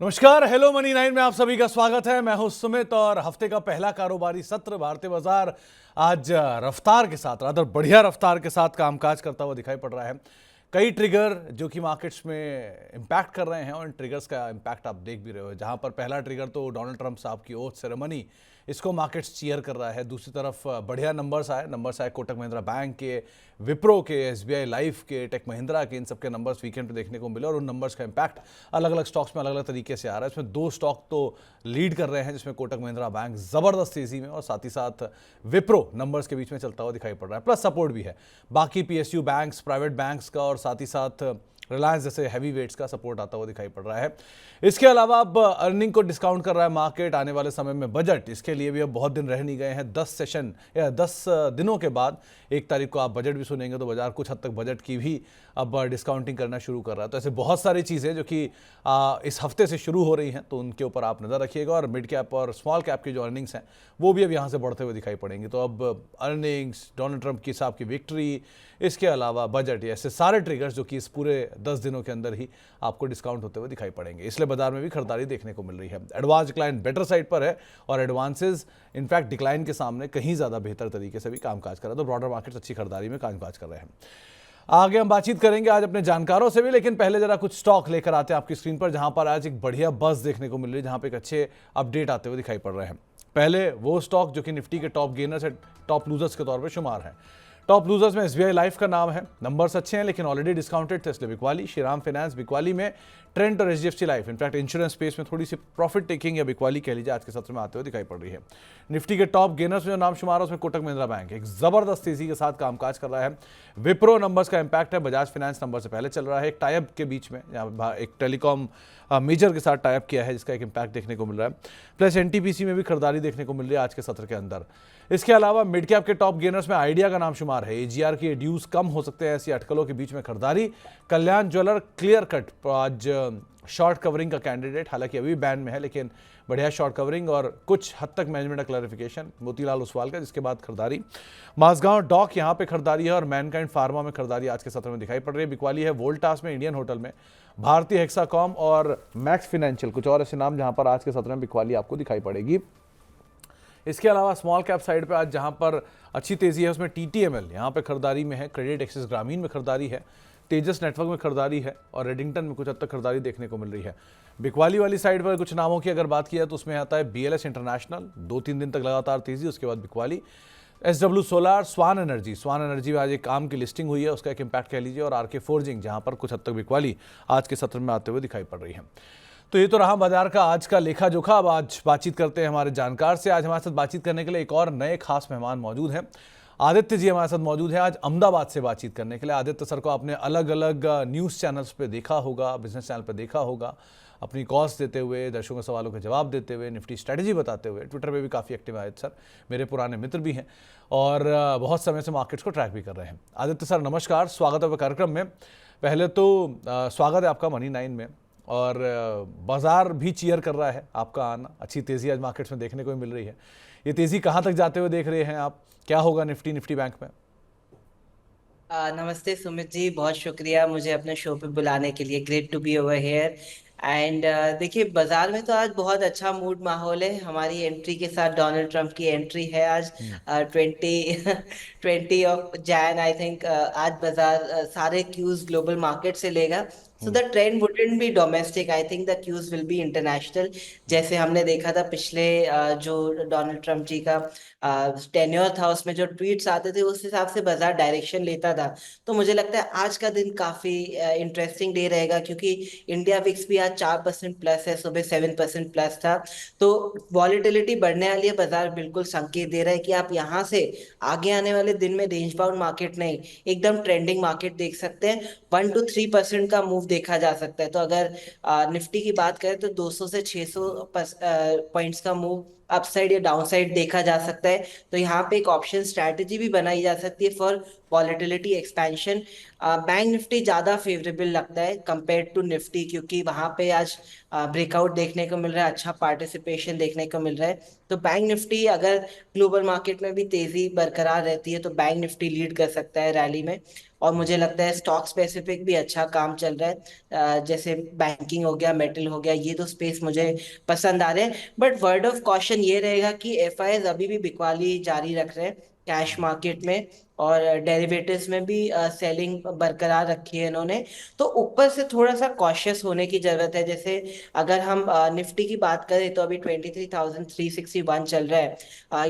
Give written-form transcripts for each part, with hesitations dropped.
नमस्कार, hello money 9 में आप सभी का स्वागत है। मैं हूं सुमित और हफ्ते का पहला कारोबारी सत्र भारतीय बाजार आज रफ्तार के साथ, रादर बढ़िया रफ्तार के साथ कामकाज करता हुआ दिखाई पड़ रहा है। कई ट्रिगर जो कि मार्केट्स में इम्पैक्ट कर रहे हैं और इन ट्रिगर्स का इम्पैक्ट आप देख भी रहे हो, जहां पर पहला ट्रिगर तो डोनाल्ड ट्रंप साहब की ओथ सेरेमनी, इसको मार्केट्स चीयर कर रहा है। दूसरी तरफ बढ़िया नंबर्स आए कोटक महिंद्रा बैंक के, विप्रो के, एसबीआई लाइफ के, टेक महिंद्रा के, इन सबके नंबर्स वीकेंड पे देखने को मिले और उन नंबर्स का इम्पैक्ट अलग अलग स्टॉक्स में अलग अलग तरीके से आ रहा है। इसमें दो स्टॉक तो लीड कर रहे हैं, जिसमें कोटक महिंद्रा बैंक ज़बरदस्त तेजी में और साथ ही साथ विप्रो नंबर्स के बीच में चलता हुआ दिखाई पड़ रहा है, प्लस सपोर्ट भी है बाकी पीएसयू बैंक्स, प्राइवेट बैंक्स का और साथ ही साथ रिलायंस जैसे हैवी वेट्स का सपोर्ट आता हुआ दिखाई पड़ रहा है। इसके अलावा अब अर्निंग को डिस्काउंट कर रहा है मार्केट, आने वाले समय में बजट, इसके लिए भी अब बहुत दिन रह नहीं गए हैं। 10 सेशन या 10 दिनों के बाद 1 तारीख को आप बजट भी सुनेंगे तो बाजार कुछ हद तक बजट की भी अब डिस्काउंटिंग करना शुरू कर रहा है। तो ऐसे बहुत सारी चीज़ें जो कि इस हफ्ते से शुरू हो रही हैं, तो उनके ऊपर आप नज़र रखिएगा। और मिड कैप और स्मॉल कैप की जो अर्निंग्स हैं वो भी अब यहाँ से बढ़ते हुए दिखाई पड़ेंगी। तो अब अर्निंग्स, डोनाल्ड ट्रंप की साहब की विक्ट्री, इसके अलावा बजट, ऐसे सारे ट्रिगर्स जो कि इस पूरे 10 दिनों के अंदर ही आपको डिस्काउंट होते हुए दिखाई पड़ेंगे। इसलिए बाजार में भी खरीदारी देखने को मिल रही है। एडवांस डिक्लाइन बेटर साइड पर है और एडवांसेस इनफैक्ट डिक्लाइन के सामने कहीं ज़्यादा बेहतर तरीके से भी कामकाज कर रहा है। तो ब्रॉडर मार्केट्स अच्छी खरीदारी में कामकाज कर रहे हैं। आगे हम बातचीत करेंगे आज अपने जानकारों से भी, लेकिन पहले जरा कुछ स्टॉक लेकर आते हैं आपकी स्क्रीन पर, जहां पर आज एक बढ़िया बज़ देखने को मिल रही है, जहां पर एक अच्छे अपडेट आते हुए दिखाई पड़ रहे हैं। पहले वो स्टॉक जो कि निफ्टी के टॉप गेनर्स है, टॉप लूजर्स के तौर पर शुमार है। टॉप लूजर्स में एसबीआई लाइफ का नाम है, नंबर्स अच्छे हैं लेकिन ऑलरेडी डिस्काउंटेड थे, इसलिए बिकवाली, श्रीराम फाइनेंस बिकवाली में, ट्रेंट और HDFC life, in fact insurance space में थोड़ी सी प्रॉफिट टेकिंग या बिकवाली कह लीजिए आज के सत्र में आते हुए दिखाई पड़ रही है। निफ्टी के टॉप गेनर्स में जो नाम शुमार है उसमें कोटक महिंद्रा बैंक एक जबरदस्त तेजी के साथ कामकाज कर रहा है। विप्रो नंबर्स का इंपैक्ट है, बजाज फाइनेंस नंबर से पहले चल रहा है। एक टाइप के बीच में एक टेलीकॉम मेजर के साथ टाइप किया है, जिसका एक इंपैक्ट देखने को मिल रहा है। प्लस एनटीपीसी में भी खरीदारी देखने को मिल रही है आज के सत्र के अंदर। इसके अलावा मिड कैप के टॉप गेनर्स में आइडिया का नाम शुमार है। एजीआर के ड्यूज कम हो सकते हैं, ऐसी अटकलों के बीच में खरीदारी। कल्याण ज्वेलर क्लियर कट आज शॉर्ट कवरिंग का कैंडिडेट, हालांकि अभी बैन में है लेकिन बढ़िया शॉर्ट कवरिंग और कुछ हद तक मैनेजमेंट का क्लैरिफिकेशन। मोतीलाल ओसवाल का, जिसके बाद खरीदारी। मासगांव डॉक यहाँ पे खरीदारी है और मैनकाइंड फार्मा में खरीदारी आज के सत्र में दिखाई पड़ रही है। बिकवाली है वोल्टास में, इंडियन होटल में, भारतीय हेक्साकॉम और मैक्स फाइनेंशियल, कुछ और ऐसे नाम जहां पर आज के सत्र में बिकवाली आपको दिखाई पड़ेगी। इसके अलावा स्मॉल कैप साइड पे आज जहां पर अच्छी तेजी है उसमें टीटीएमएल यहाँ पे खरीदारी में है, क्रेडिट एक्सिस ग्रामीण में खरीदारी है, तेजस नेटवर्क में खरीदारी है और रेडिंगटन में कुछ हद तक खरीदारी देखने को मिल रही है। बिकवाली वाली साइड पर कुछ नामों की अगर बात की जाए तो उसमें आता है बीएलएस इंटरनेशनल, 2-3 दिन तक लगातार तेजी, उसके बाद बिकवाली। एसडब्ल्यू सोलार, स्वान एनर्जी में आज एक काम की लिस्टिंग हुई है, उसका एक इम्पैक्ट कह लीजिए। और आरके फोर्जिंग जहां पर कुछ हद तक बिकवाली आज के सत्र में आते हुए दिखाई पड़ रही है। तो ये तो रहा बाजार का आज का लेखा जोखा। अब आज बातचीत करते हैं हमारे जानकार से। आज हमारे साथ बातचीत करने के लिए एक और नए खास मेहमान मौजूद हैं। आदित्य जी हमारे साथ मौजूद हैं आज अहमदाबाद से बातचीत करने के लिए। आदित्य सर को आपने अलग अलग न्यूज़ चैनल्स पे देखा होगा, बिजनेस चैनल पे देखा होगा, अपनी कॉल्स देते हुए, दर्शकों के सवालों के जवाब देते हुए, निफ्टी स्ट्रेटजी बताते हुए। ट्विटर पे भी काफ़ी एक्टिव है आदित्य सर, मेरे पुराने मित्र भी हैं और बहुत समय से मार्केट्स को ट्रैक भी कर रहे हैं। आदित्य सर नमस्कार, स्वागत है कार्यक्रम में। पहले तो स्वागत है आपका मनी 9 में, और बाजार भी चीयर कर रहा है आपका आना। अच्छी तेज़ी आज मार्केट्स में देखने को मिल रही है। ये तेज़ी कहाँ तक जाते हुए देख रहे हैं आप? क्या होगा निफ्टी बैंक में? नमस्ते सुमित जी, बहुत शुक्रिया मुझे अपने शो पे बुलाने के लिए। Great to be over here. And देखिए, बाजार में तो आज बहुत अच्छा मूड माहौल है। हमारी एंट्री के साथ डोनाल्ड ट्रंप की एंट्री है आज 20 आई थिंक। आज बाजार सारे क्यूज ग्लोबल मार्केट से लेगा। So the trend wouldn't be domestic, I think the cues will be international. जैसे हमने देखा था पिछले जो डोनाल्ड ट्रंप जी का टेन्योर था, उसमें जो ट्वीट्स आते थे उस हिसाब से बाजार डायरेक्शन लेता था। तो मुझे लगता है आज का दिन काफी इंटरेस्टिंग डे रहेगा, क्योंकि इंडिया विक्स भी आज 4% प्लस है, सुबह 7% प्लस था। तो वॉलेटिलिटी बढ़ने वाली है, बाजार बिल्कुल संकेत दे रहा है कि आप यहाँ से आगे आने वाले दिन में रेंज बाउंड मार्केट नहीं, एकदम ट्रेंडिंग मार्केट देख सकते हैं। 1 to 3% का मूव देखा जा सकता है। तो अगर निफ्टी की बात करें तो 200 से 600 पॉइंट्स का मूव अपसाइड या डाउनसाइड देखा जा सकता है। तो यहाँ पे एक ऑप्शन स्ट्रैटेजी भी बनाई जा सकती है for volatility expansion. Bank Nifty ज्यादा फेवरेबल लगता है कंपेयर टू निफ्टी, क्योंकि वहां पे आज ब्रेकआउट देखने को मिल रहा है, अच्छा पार्टिसिपेशन देखने को मिल रहा है। तो बैंक निफ्टी अगर ग्लोबल मार्केट में भी तेजी बरकरार रहती है तो बैंक निफ्टी लीड कर सकता है रैली में। और मुझे लगता है स्टॉक स्पेसिफिक भी अच्छा काम चल रहा है, जैसे बैंकिंग हो गया, मेटल हो गया, ये तो स्पेस मुझे पसंद आ रहे हैं। बट वर्ड ऑफ कॉशन ये रहेगा कि एफआईआईज अभी भी बिकवाली जारी रख रहे हैं कैश मार्केट में, और डेरिवेटिव्स में भी सेलिंग बरकरार रखी है इन्होंने। तो ऊपर से थोड़ा सा कॉशियस होने की जरूरत है। जैसे अगर हम निफ्टी की बात करें तो अभी 23,361 चल रहा है।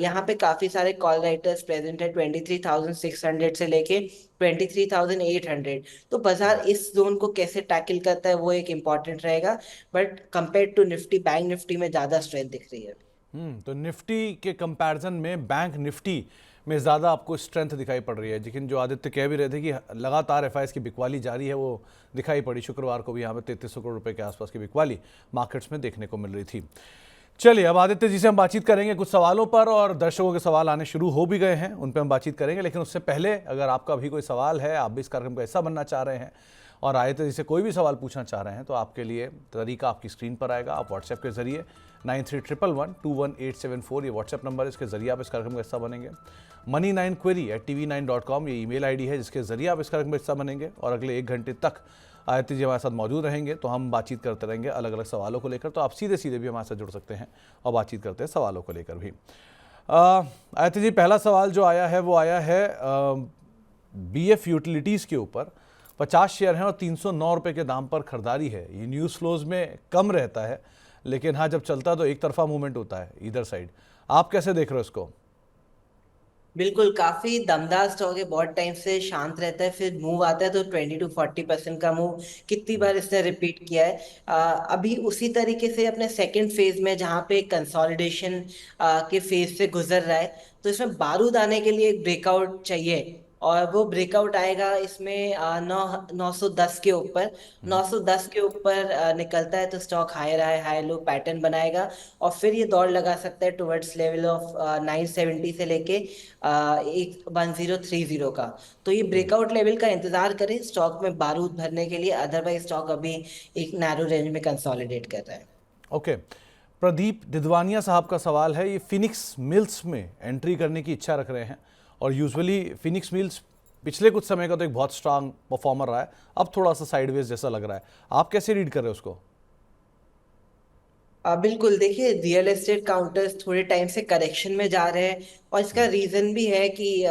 यहाँ पे काफी सारे कॉल राइटर्स प्रेजेंट है 23,600 से लेके 23,800। तो बाजार इस जोन को कैसे टैकल करता है वो एक इम्पॉर्टेंट रहेगा। But compare to Nifty, bank Nifty में ज्यादा स्ट्रेंथ दिख रही है। तो निफ्टी के कंपैरिजन में बैंक निफ्टी में ज़्यादा आपको स्ट्रेंथ दिखाई पड़ रही है, लेकिन जो आदित्य कह भी रहे थे कि लगातार एफआईआईज की बिकवाली जारी है, वो दिखाई पड़ी। शुक्रवार को भी यहाँ पे 3300 करोड़ रुपए के आसपास की बिकवाली मार्केट्स में देखने को मिल रही थी। चलिए, अब आदित्य जी से हम बातचीत करेंगे कुछ सवालों पर, और दर्शकों के सवाल आने शुरू हो भी गए हैं, उन पर हम बातचीत करेंगे। लेकिन उससे पहले अगर आपका भी कोई सवाल है, आप भी इस कार्यक्रम का हिस्सा बनना चाह रहे हैं और आदित्य जी से कोई भी सवाल पूछना चाह रहे हैं, तो आपके लिए तरीका आपकी स्क्रीन पर आएगा। आप व्हाट्सएप के जरिए 9311121874 ये व्हाट्सएप नंबर है, इसके जरिए आप इस कार्यक्रम का हिस्सा बनेंगे। money9query@tv9.com ये ईमेल आईडी है जिसके जरिए आप इस कार्यक्रम का हिस्सा बनेंगे। और अगले 1 घंटे तक आदित्य जी हमारे साथ मौजूद रहेंगे, तो हम बातचीत करते रहेंगे अलग अलग सवालों को लेकर। तो आप सीधे सीधे भी हमारे साथ जुड़ सकते हैं और बातचीत करते हैं सवालों को लेकर भी। आदित्य जी, पहला सवाल जो आया है वो आया है बीएफ यूटिलिटीज़ के ऊपर। 50 शेयर हैं और 309 रुपये के दाम पर खरीदारी है। ये न्यूज़ फ्लोज में कम रहता है, लेकिन हाँ, जब चलता है तो एक तरफा मूवमेंट होता है इधर साइड। आप कैसे देख रहे हो इसको? बिल्कुल, काफी दमदार स्टॉक है, बहुत टाइम से शांत रहता है, फिर मूव आता है तो 20 to 40% का मूव कितनी बार इसने रिपीट किया है। अभी उसी तरीके से अपने सेकंड फेज में, जहाँ पे कंसोलिडेशन के फेज से गुजर रहा है, तो इसमें बारूद आने के लिए एक ब्रेकआउट चाहिए। और वो ब्रेकआउट आएगा इसमें 910 के ऊपर। 910 के ऊपर निकलता है तो stock higher high high low pattern बनाएगा, और फिर ये दौड़ लगा सकता है टुवर्ड्स लेवल ऑफ 970 से लेके एक 1030 का। तो ये ब्रेकआउट लेवल का इंतजार करें स्टॉक में बारूद भरने के लिए, अदरवाइज स्टॉक अभी एक नैरो रेंज में कंसोलिडेट कर रहा है। ओके, प्रदीप दिदवानिया साहब का सवाल है, ये फिनिक्स मिल्स में एंट्री करने की इच्छा रख रहे हैं, और यूजुअली फिनिक्स मिल्स पिछले कुछ समय का तो एक बहुत स्ट्रांग परफॉर्मर रहा है, अब थोड़ा सा साइडवेज जैसा लग रहा है। आप कैसे रीड कर रहे हो उसको? बिल्कुल, देखिए रियल एस्टेट काउंटर्स थोड़े टाइम से करेक्शन में जा रहे हैं, और इसका रीजन भी है कि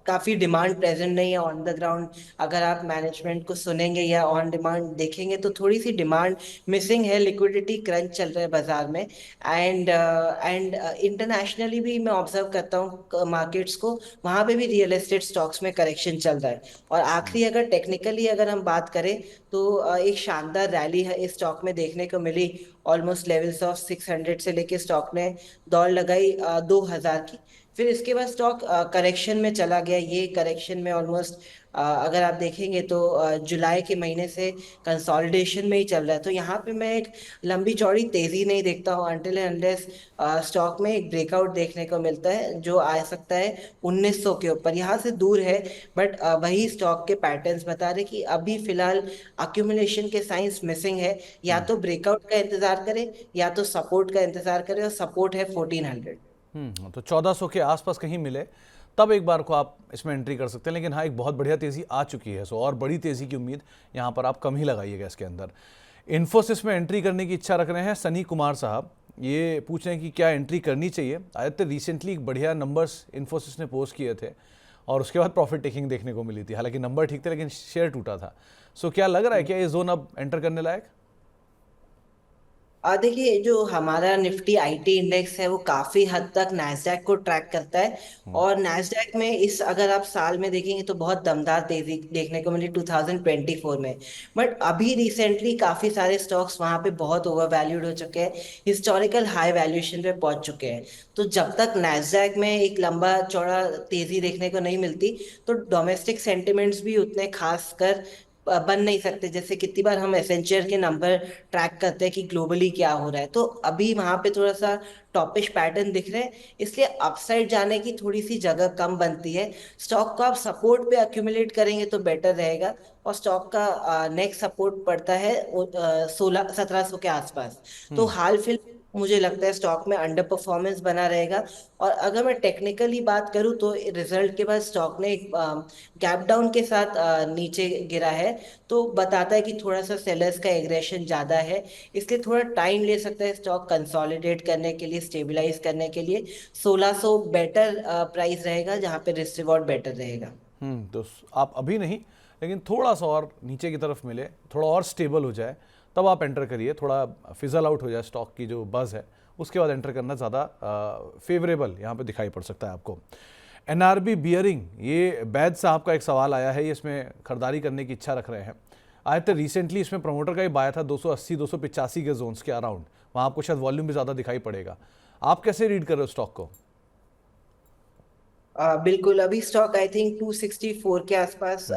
काफी डिमांड प्रेजेंट नहीं है ऑन द ग्राउंड। अगर आप मैनेजमेंट को सुनेंगे या ऑन डिमांड देखेंगे तो थोड़ी सी डिमांड मिसिंग है, लिक्विडिटी क्रंच चल रहा है बाजार में। एंड इंटरनेशनली भी मैं ऑब्जर्व करता हूँ मार्केट्स को, वहां पे भी रियल एस्टेट स्टॉक्स में करेक्शन चल रहा है। और आखिरी अगर टेक्निकली अगर हम बात करें तो एक शानदार रैली है इस स्टॉक में देखने को मिली। ऑलमोस्ट लेवल्स ऑफ 600 से लेके स्टॉक ने दौड़ लगाई 2000 की। फिर इसके बाद स्टॉक करेक्शन में चला गया। ये करेक्शन में ऑलमोस्ट अगर आप देखेंगे तो जुलाई के महीने से कंसोलिडेशन में ही चल रहा है। तो यहाँ पे मैं एक लंबी चौड़ी तेजी नहीं देखता हूँ अनटिल एंड अनलेस स्टॉक में एक ब्रेकआउट देखने को मिलता है जो आ सकता है 1900 के ऊपर। यहाँ से दूर है, बट वही स्टॉक के पैटर्न्स बता रहे कि अभी फिलहाल अक्यूमुलेशन के साइंस मिसिंग है। या तो ब्रेकआउट का इंतजार करें या तो सपोर्ट का इंतजार करें, और सपोर्ट है 1400। तो 1400 के आसपास कहीं मिले तब एक बार को आप इसमें एंट्री कर सकते हैं। लेकिन हाँ, एक बहुत बढ़िया तेज़ी आ चुकी है, सो और बड़ी तेज़ी की उम्मीद यहाँ पर आप कम ही लगाइएगा इसके अंदर। इन्फोसिस में एंट्री करने की इच्छा रख रहे हैं सनी कुमार साहब, ये पूछ रहे हैं कि क्या एंट्री करनी चाहिए। आदित्य, रिसेंटली एक बढ़िया नंबर्स इन्फोसिस ने पोस्ट किए थे और उसके बाद प्रॉफिट टेकिंग देखने को मिली थी। हालांकि नंबर ठीक थे लेकिन शेयर टूटा था। सो क्या लग रहा है, क्या ये जोन अब एंटर करने लायक? देखिए, जो हमारा निफ्टी आईटी इंडेक्स है वो काफी हद तक नैस्डैक को ट्रैक करता है। और नैस्डैक में इस अगर आप साल में देखेंगे तो बहुत दमदार तेजी देखने को मिली 2024 में। बट अभी रिसेंटली काफी सारे स्टॉक्स वहां पे बहुत ओवर वैल्यूड हो चुके हैं, हिस्टोरिकल हाई वैल्यूएशन पे पहुंच चुके हैं। तो जब तक नैस्डैक में एक लंबा चौड़ा तेजी देखने को नहीं मिलती तो डोमेस्टिक सेंटिमेंट्स भी उतने खास कर बन नहीं सकते। जैसे कितनी बार हम एसेंचर के नंबर ट्रैक करते हैं कि ग्लोबली क्या हो रहा है, तो अभी वहां पे थोड़ा सा टॉपिश पैटर्न दिख रहे हैं, इसलिए अपसाइड जाने की थोड़ी सी जगह कम बनती है। स्टॉक को आप सपोर्ट पे अक्यूमुलेट करेंगे तो बेटर रहेगा। और स्टॉक का नेक्स्ट सपोर्ट पड़ता है 1600-1700 के आसपास। तो हाल फिलहाल मुझे लगता है स्टॉक में अंडर परफॉर्मेंस बना रहेगा। और अगर मैं टेक्निकली बात करूं तो रिजल्ट के बाद स्टॉक ने एक गैप डाउन के साथ नीचे गिरा है। तो बताता है कि थोड़ा सा सेलर्स का एग्रेशन ज्यादा है, इसलिए थोड़ा टाइम ले सकता है स्टॉक कंसोलिडेट करने के लिए, स्टेबलाइज करने के लिए। 1600 बेटर प्राइस रहेगा जहां पे रिस्क रिवॉर्ड बेटर रहेगा। तो आप अभी नहीं, लेकिन थोड़ा सा और नीचे की तरफ मिले, थोड़ा और स्टेबल हो जाए, तब आप एंटर करिए। थोड़ा फिजल आउट हो जाए स्टॉक की जो बज़ है, उसके बाद एंटर करना ज़्यादा फेवरेबल यहाँ पे दिखाई पड़ सकता है आपको। एनआरबी बियरिंग, ये बैद साहब का एक सवाल आया है, ये इसमें खरीदारी करने की इच्छा रख रहे हैं। आए थे रिसेंटली, इसमें प्रमोटर का ही बाय था 280-285 के जोन्स के अराउंड, वहाँ आपको शायद वॉल्यूम भी ज़्यादा दिखाई पड़ेगा। आप कैसे रीड कर रहे हो स्टॉक को? बिल्कुल, अभी स्टॉक आई थिंक 264 के आसपास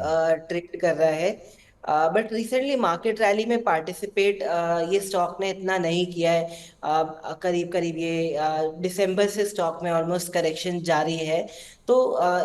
ट्रेड कर रहा है। बट रिसेंटली मार्केट रैली में पार्टिसिपेट ये स्टॉक ने इतना नहीं किया है। करीब करीब ये दिसंबर से स्टॉक में ऑलमोस्ट करेक्शन जारी है। तो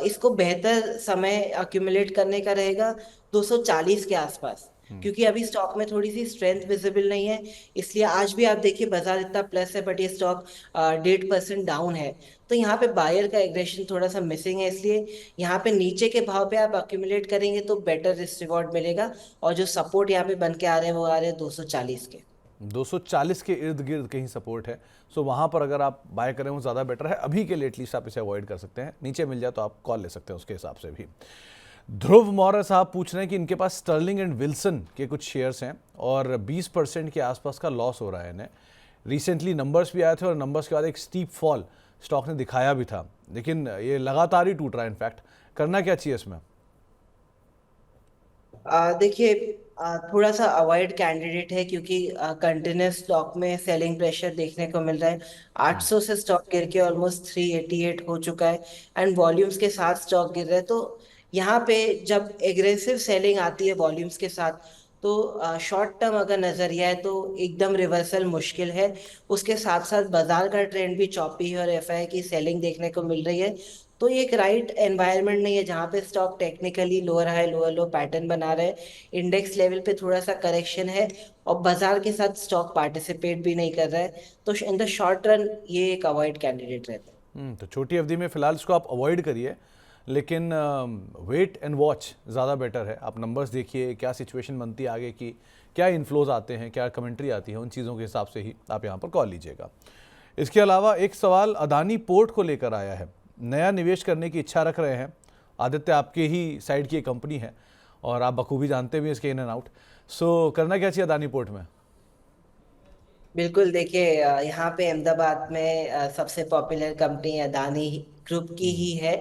इसको बेहतर समय अक्यूमुलेट करने का रहेगा 240 के आसपास, क्योंकि अभी स्टॉक में थोड़ी सी स्ट्रेंथ विजिबल नहीं है। इसलिए आज भी आप देखिए बाजार इतना प्लस है बट ये स्टॉक 1.5% डाउन है। तो यहाँ पे बायर का एग्रेशन थोड़ा सा मिसिंग है, इसलिए यहाँ पे नीचे के भाव पे आप अक्यूमुलेट करेंगे तो बेटर रिस्क रिवॉर्ड मिलेगा। और जो सपोर्ट यहाँ पे बन के आ रहे हैं वो आ रहे हैं 240 के। 240 के इर्द गिर्द कहीं सपोर्ट है, सो वहाँ पर अगर आप बाय करें वो ज़्यादा बेटर है। अभी के लिए एटलीस्ट आप इसे अवॉइड कर सकते हैं, नीचे मिल जाए तो आप कॉल ले सकते हैं उसके हिसाब से भी। ध्रुव मौर्य साहब पूछ रहे हैं कि इनके पास स्टर्लिंग एंड विल्सन के कुछ शेयर्स हैं और 20% के आसपास का लॉस हो रहा है इन्हें। रिसेंटली नंबर्स भी आए थे और नंबर्स के बाद एक स्टीप फॉल स्टॉक ने दिखाया भी था, लेकिन ये लगातार ही टूट रहा है। इनफैक्ट करना क्या चाहिए इसमें? देखिए, थोड़ा सा अवॉइड कैंडिडेट है, क्योंकि कंटिन्यूस स्टॉक में सेलिंग प्रेशर देखने को मिल रहा है। 800 से स्टॉक गिर के ऑलमोस्ट 388 हो चुका है, एंड वॉल्यूम्स के साथ स्टॉक गिर रहा है। तो यहाँ पे जब एग्रेसिव सेलिंग आती है वॉल्यूम्स के साथ, तो शॉर्ट टर्म अगर नजरिया है तो एकदम रिवर्सल मुश्किल है। उसके साथ साथ बाजार का ट्रेंड भी चॉपी है और एफआई की सेलिंग देखने को मिल रही है। तो ये एक राइट एनवायरनमेंट नहीं है जहाँ पे stock technically lower high lower लो पैटर्न बना रहे हैं। इंडेक्स लेवल पे थोड़ा सा करेक्शन है और बाजार के साथ स्टॉक पार्टिसिपेट भी नहीं कर रहा है। तो इन द शॉर्ट रन ये एक अवॉइड कैंडिडेट रहता है। तो छोटी अवधि में फिलहाल इसको आप अवॉइड करिए, लेकिन वेट एंड वॉच ज़्यादा बेटर है। आप नंबर्स देखिए, क्या सिचुएशन बनती है आगे की, क्या इन्फ्लोज आते हैं, क्या कमेंट्री आती है, उन चीज़ों के हिसाब से ही आप यहाँ पर कॉल लीजिएगा। इसके अलावा एक सवाल अदानी पोर्ट को लेकर आया है। नया निवेश करने की इच्छा रख रहे हैं। आदित्य आपके ही साइड की एक कंपनी है और आप बखूबी जानते भी हैं इसके इन एंड आउट। सो करना क्या चाहिए अदानी पोर्ट में? बिल्कुल, देखिए यहाँ पे अहमदाबाद में सबसे पॉपुलर कंपनी अदानी ग्रुप की ही है।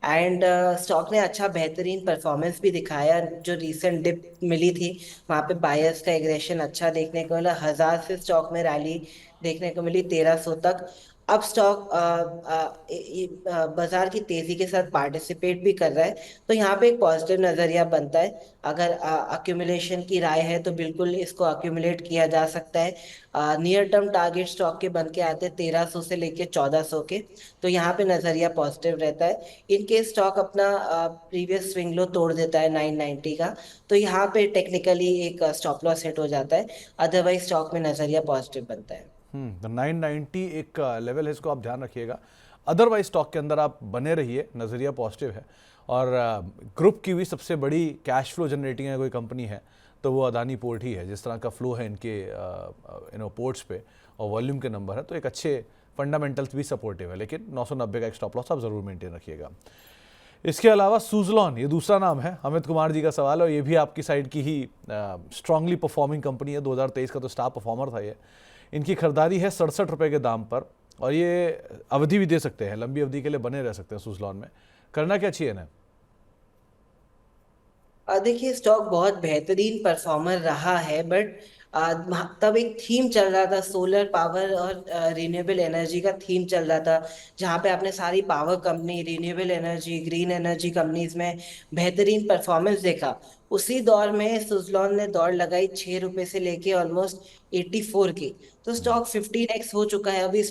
एंड स्टॉक ने अच्छा बेहतरीन परफॉर्मेंस भी दिखाया। जो रीसेंट डिप मिली थी वहाँ पे बायर्स का एग्रेशन अच्छा देखने को मिला। 1000 से स्टॉक में रैली देखने को मिली 1300 तक। अब स्टॉक बाजार की तेजी के साथ पार्टिसिपेट भी कर रहा है, तो यहाँ पे एक पॉजिटिव नजरिया बनता है। अगर अक्यूमुलेशन की राय है तो बिल्कुल इसको अक्यूमुलेट किया जा सकता है। नियर टर्म टारगेट स्टॉक के बन के आते हैं 1300 से लेके 1400 के। तो यहाँ पे नजरिया पॉजिटिव रहता है। इन केस स्टॉक अपना प्रीवियस स्विंग लो तोड़ देता है 990 का, तो यहाँ पे टेक्निकली एक स्टॉप लॉस हिट हो जाता है। अदरवाइज स्टॉक में नजरिया पॉजिटिव बनता है। तो 990 एक लेवल है, इसको आप ध्यान रखिएगा। अदरवाइज स्टॉक के अंदर आप बने रहिए, नज़रिया पॉजिटिव है। और ग्रुप की भी सबसे बड़ी कैश फ्लो जनरेटिंग है कोई कंपनी है तो वो अदानी पोर्ट ही है। जिस तरह का फ्लो है इनके पोर्ट्स पे और वॉल्यूम के नंबर है, तो एक अच्छे फंडामेंटल्स भी सपोर्टिव है। लेकिन 990 का एक स्टॉप लॉस आप ज़रूर मेंटेन रखिएगा। इसके अलावा सुजलॉन, ये दूसरा नाम है। अमित कुमार जी का सवाल है और ये भी आपकी साइड की ही स्ट्रांगली परफॉर्मिंग कंपनी है। 2023 का तो स्टार परफॉर्मर था ये। इनकी खरीदारी है 67 रुपये के दाम पर और ये अवधि भी दे सकते हैं, लंबी अवधि के लिए बने रह सकते हैं सुजलॉन में। करना क्या चाहिए ना? देखिए, स्टॉक बहुत बेहतरीन परफॉर्मर रहा है, बट तब एक थीम चल रहा था, सोलर पावर और रिन्यूएबल एनर्जी का थीम चल रहा था, जहाँ पे आपने सारी power company, renewable energy, green energy companies में बेहतरीन परफॉर्मेंस देखा। उसी दौर में सुजलॉन ने दौड़ लगाई 6 रुपए से लेके ऑलमोस्ट 84 की। तो स्टॉक 15x हो चुका है अभी।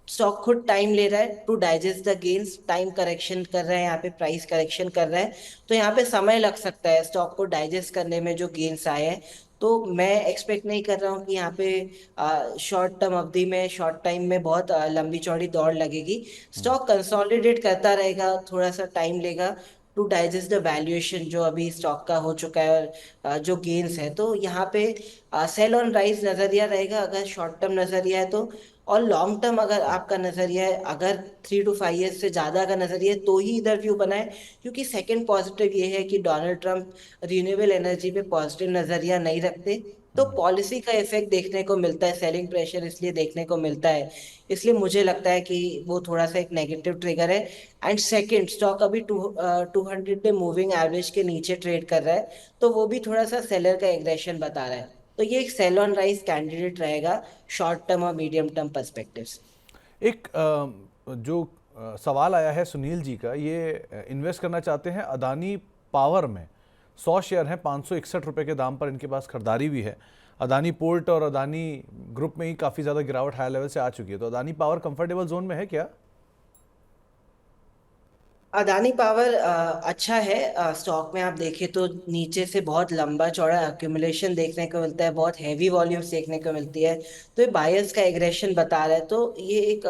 स्टॉक खुद टाइम ले रहा है to digest the gains, time correction कर रहा है यहाँ पे, प्राइस करेक्शन कर रहा है। तो यहाँ पे समय लग सकता है स्टॉक को डाइजेस्ट करने में जो गेन्स आए हैं। तो मैं एक्सपेक्ट नहीं कर रहा हूँ कि यहाँ पे शॉर्ट टर्म अवधि में, शॉर्ट टाइम में बहुत लंबी चौड़ी दौड़ लगेगी। स्टॉक कंसोलिडेट करता रहेगा, थोड़ा सा टाइम लेगा टू डाइजेस्ट द वैल्यूएशन जो अभी स्टॉक का हो चुका है, और जो गेन्स है। तो यहाँ पे सेल ऑन राइज नजरिया रहेगा अगर शॉर्ट टर्म नजरिया है तो। और लॉन्ग टर्म अगर आपका नजरिया है, अगर 3 to 5 years से ज्यादा का नजरिया है, तो ही इधर व्यू बनाए। क्योंकि सेकंड पॉजिटिव ये है कि डोनाल्ड ट्रंप रिन्यूएबल एनर्जी पे पॉजिटिव नजरिया नहीं रखते। तो पॉलिसी का इफेक्ट देखने को मिलता है, सेलिंग प्रेशर इसलिए देखने को मिलता है। इसलिए मुझे लगता है कि वो थोड़ा सा एक नेगेटिव ट्रिगर है। एंड सेकंड, स्टॉक अभी 200 पे मूविंग एवरेज के नीचे ट्रेड कर रहा है, तो वो भी थोड़ा सा सेलर का एग्रेशन बता रहा है। तो ये एक सेल ऑन राइज कैंडिडेट रहेगा शॉर्ट टर्म और मीडियम टर्म पर्सपेक्टिव से। एक जो सवाल आया है सुनील जी का, ये इन्वेस्ट करना चाहते हैं अदानी पावर में। 100 शेयर हैं, 561 रुपये के दाम पर इनके पास खरीदारी भी है। अदानी पोर्ट और अदानी ग्रुप में ही काफ़ी ज़्यादा गिरावट हाई लेवल से आ चुकी है, तो अदानी पावर कंफर्टेबल जोन में है क्या? अदानी पावर अच्छा है। स्टॉक में आप देखें तो नीचे से बहुत लंबा चौड़ा एक्यूमुलेशन देखने को मिलता है, बहुत हैवी वॉल्यूम्स देखने को मिलती है। तो ये बायर्स का एग्रेशन बता रहा है, तो ये एक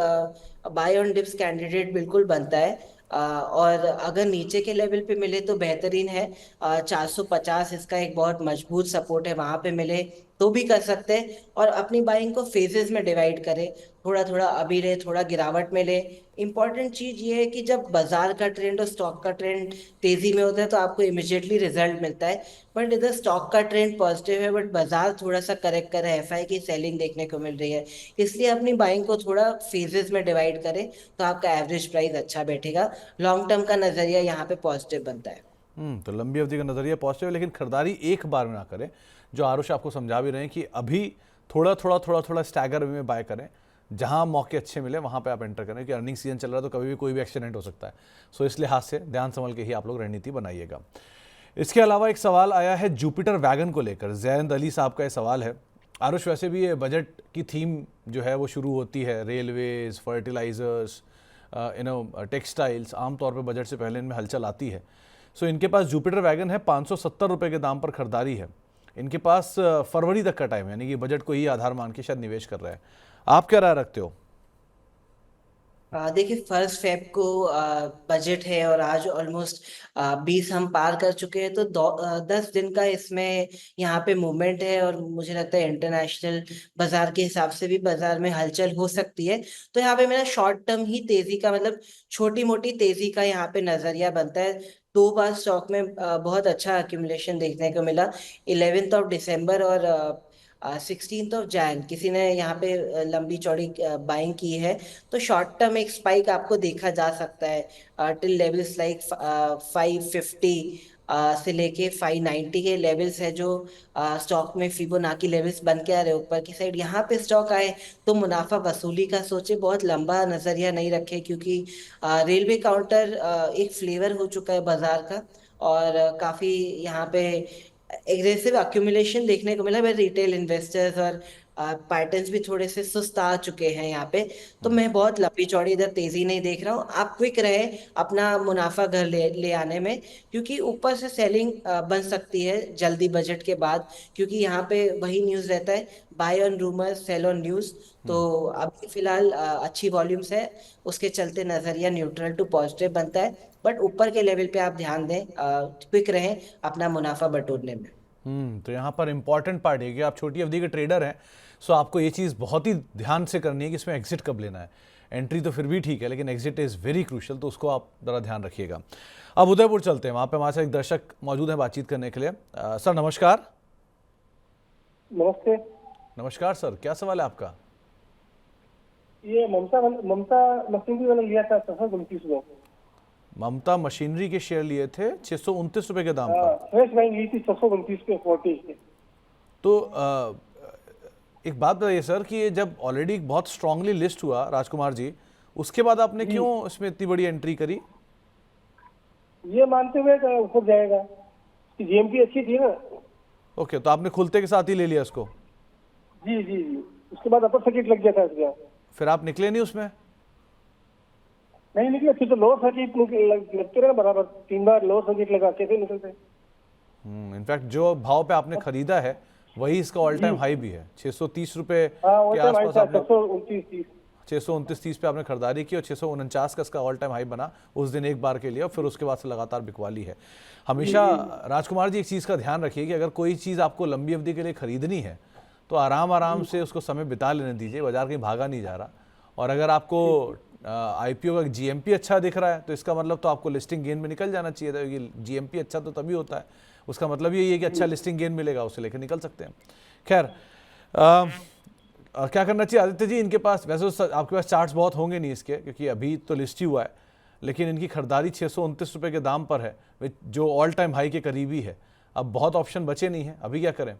बाय ऑन डिप्स कैंडिडेट बिल्कुल बनता है। और अगर नीचे के लेवल पे मिले तो बेहतरीन है। 450 इसका एक बहुत मजबूत सपोर्ट है, वहां पे मिले तो भी कर सकते हैं। और अपनी बाइंग को फेजेस में डिवाइड करें, थोड़ा थोड़ा अभी ले, थोड़ा गिरावट में ले। इंपॉर्टेंट चीज ये है कि जब बाजार का ट्रेंड और स्टॉक का ट्रेंड तेजी में होता है तो आपको इमिजिएटली रिजल्ट मिलता है। बट इधर स्टॉक का ट्रेंड पॉजिटिव है, बट बाजार थोड़ा सा करेक्ट कर रहा है, एफआई की सेलिंग देखने को मिल रही है। इसलिए अपनी बाइंग को थोड़ा फेजेस में डिवाइड करें तो आपका एवरेज प्राइस अच्छा बैठेगा। लॉन्ग टर्म का नजरिया यहाँ पे पॉजिटिव बनता है। तो लंबी अवधि का नजरिया पॉजिटिव है, लेकिन खरीदारी एक बार में ना करें। जो आरुष आपको समझा भी रहे हैं कि अभी थोड़ा थोड़ा थोड़ा थोड़ा स्टैगर वे में बाय करें, जहां मौके अच्छे मिले वहां पे आप एंटर करें, कि अर्निंग सीजन चल रहा है तो कभी भी कोई भी एक्सीडेंट हो सकता है। सो इस लिहाज से ध्यान संभल के ही आप लोग रणनीति बनाइएगा। इसके अलावा एक सवाल आया है जुपिटर वैगन को लेकर, जैद अली साहब का ये सवाल है। आरुष, वैसे भी ये बजट की थीम जो है वो शुरू होती है, रेलवेज, फर्टिलाइजर्स, टेक्सटाइल्स, आमतौर पे बजट से पहले इनमें हलचल आती है। सो इनके पास जुपिटर वैगन है, 570 रुपये के दाम पर खरीदारी है। इनके पास फरवरी तक का टाइम है, यानी कि बजट को ही आधार मान के शायद निवेश कर रहे हैं। आप क्या राय रखते हो? देखिए, 1 फेब को बजट है और आज ऑलमोस्ट 20 हम पार कर चुके हैं। तो 10 दिन का इसमें यहाँ पे मूवमेंट है, और मुझे लगता है इंटरनेशनल बाजार के हिसाब से भी बाजार में हलचल हो सकती है। तो यहाँ पे मेरा शॉर्ट टर्म ही तेजी का, मतलब छोटी मोटी तेजी का यहाँ पे नजरिया बनता है। 2 बार स्टॉक में बहुत अच्छा अक्यूमुलेशन देखने को मिला, 11 दिसंबर और 16 जैन, किसी ने यहाँ पे लंबी चौड़ी बाइंग की है। तो शॉर्ट टर्म एक स्पाइक आपको देखा जा सकता है टिल लेवल्स लाइक 550 से लेके 590 के लेवल्स है, जो स्टॉक में फिबोनाकी लेवल्स बन के आ रहे हैं ऊपर की साइड। यहाँ पे स्टॉक आए तो मुनाफा वसूली का सोचे, बहुत लंबा नजरिया नहीं रखे, क्योंकि रेलवे काउंटर एक फ्लेवर हो चुका है बाजार का। और काफी यहाँ पे एग्रेसिव अक्यूमुलेशन देखने को मिला है रिटेल इन्वेस्टर्स, और पैटर्न्स भी थोड़े से सुस्त आ चुके हैं यहाँ पे। तो मैं बहुत लंबी चौड़ी इधर तेजी नहीं देख रहा हूँ। आप क्विक रहे अपना मुनाफा घर ले आने में, क्योंकि ऊपर से सेलिंग बन सकती है जल्दी बजट के बाद। क्योंकि यहाँ पे वही न्यूज रहता है, buy on rumours sell on news. तो अभी फिलहाल अच्छी वॉल्यूम्स है, उसके चलते नजरिया न्यूट्रल टू पॉजिटिव बनता है। बट ऊपर के लेवल पे आप ध्यान दें, क्विक रहें अपना मुनाफा बटोरने में। तो यहाँ पर इंपॉर्टेंट पार्ट है कि आप छोटी अवधि के ट्रेडर हैं। सो आपको ये चीज़ बहुत ही ध्यान से करनी है कि इसमें एग्जिट कब लेना है। एंट्री तो फिर भी ठीक है, लेकिन एग्जिट इज़ वेरी क्रूशल, तो उसको आप ज़रा ध्यान रखिएगा। अब उदयपुर चलते हैं, वहाँ पे हमारे साथ एक दर्शक मौजूद है बातचीत करने के लिए। सर नमस्कार। नमस्ते। नमस्कार सर, क्या सवाल है आपका? ये ममता मशीनरी वाला लिया था 629 में। ममता मशीनरी के शेयर लिए थे 629 रुपये के दाम पर। फ्रेश बाइंग ली थी 629 पे 40 के। तो एक बात बताइए सर कि ये जब ऑलरेडी बहुत स्ट्रांगली लिस्ट हुआ राजकुमार जी, उसके बाद आपने क्यों इसमें इतनी बड़ी एंट्री करी? ये मानते हुए कि ऊपर जाएगा, जीएमपी अच्छी थी ना। ओके, तो आपने खुलते के साथ ही ले लिया इसको? जी जी जी, उसके बाद अपर सर्किट लग गया था इसका। फिर आप निकले नहीं उसमें? नहीं निकले, फिर तो लोअर सर्किट लगते रहे बराबर, 3 बार लोअर सर्किट लगा, कैसे निकलते? इनफैक्ट जो भाव पे आपने खरीदा है वही इसका ऑल टाइम हाई भी है, 630 रुपए हाँ वो के टाइम आसपास था आपने 629-30। 629-30 पे आपने खरीदारी की और 649 का इसका ऑल टाइम हाई बना उस दिन एक बार के लिए, और फिर उसके बाद से लगातार बिकवाली है। हमेशा राजकुमार जी एक चीज़ का ध्यान रखिए कि अगर कोई चीज़ आपको लंबी अवधि के लिए खरीदनी है तो आराम आराम से उसको समय बिता लेने दीजिए, बाजार कहीं भागा नहीं जा रहा। और अगर आपको आईपीओ का जीएमपी अच्छा दिख रहा है तो इसका मतलब तो आपको लिस्टिंग गेन में निकल जाना चाहिए था, क्योंकि जीएमपी अच्छा तो तभी होता है, उसका मतलब यही है कि अच्छा लिस्टिंग गेन मिलेगा, उसे लेकर निकल सकते हैं। खैर क्या करना चाहिए आदित्य जी? इनके पास वैसे तो आपके पास चार्ट्स बहुत होंगे नहीं इसके, क्योंकि अभी तो लिस्ट ही हुआ है, लेकिन इनकी खरीदारी 629 रुपये के दाम पर है, जो ऑल टाइम हाई के करीबी है। अब बहुत ऑप्शन बचे नहीं है, अभी क्या करें?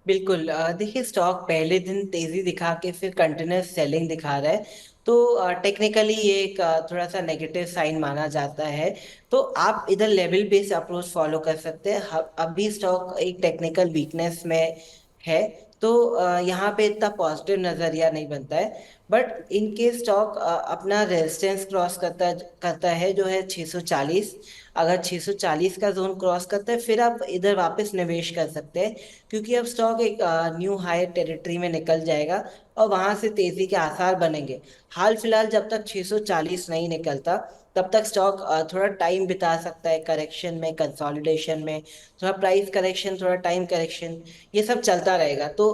बिल्कुल, देखिए स्टॉक पहले दिन तेजी दिखा के फिर कंटिन्यूस सेलिंग दिखा रहा है, तो टेक्निकली ये एक थोड़ा सा नेगेटिव साइन माना जाता है। तो आप इधर लेवल बेस्ड अप्रोच फॉलो कर सकते हैं। अभी स्टॉक एक टेक्निकल वीकनेस में है, तो यहाँ पे इतना पॉजिटिव नजरिया नहीं बनता है। बट इनके स्टॉक अपना रेजिस्टेंस क्रॉस करता करता है जो है 640। अगर 640 का जोन क्रॉस करता है फिर आप इधर वापस निवेश कर सकते हैं, क्योंकि अब स्टॉक एक न्यू हायर टेरिटरी में निकल जाएगा और वहां से तेजी के आसार बनेंगे। हाल फिलहाल जब तक 640 नहीं निकलता तब तक स्टॉक थोड़ा टाइम बिता सकता है करेक्शन में, कंसोलिडेशन में, थोड़ा प्राइस करेक्शन, थोड़ा टाइम करेक्शन, ये सब चलता रहेगा। तो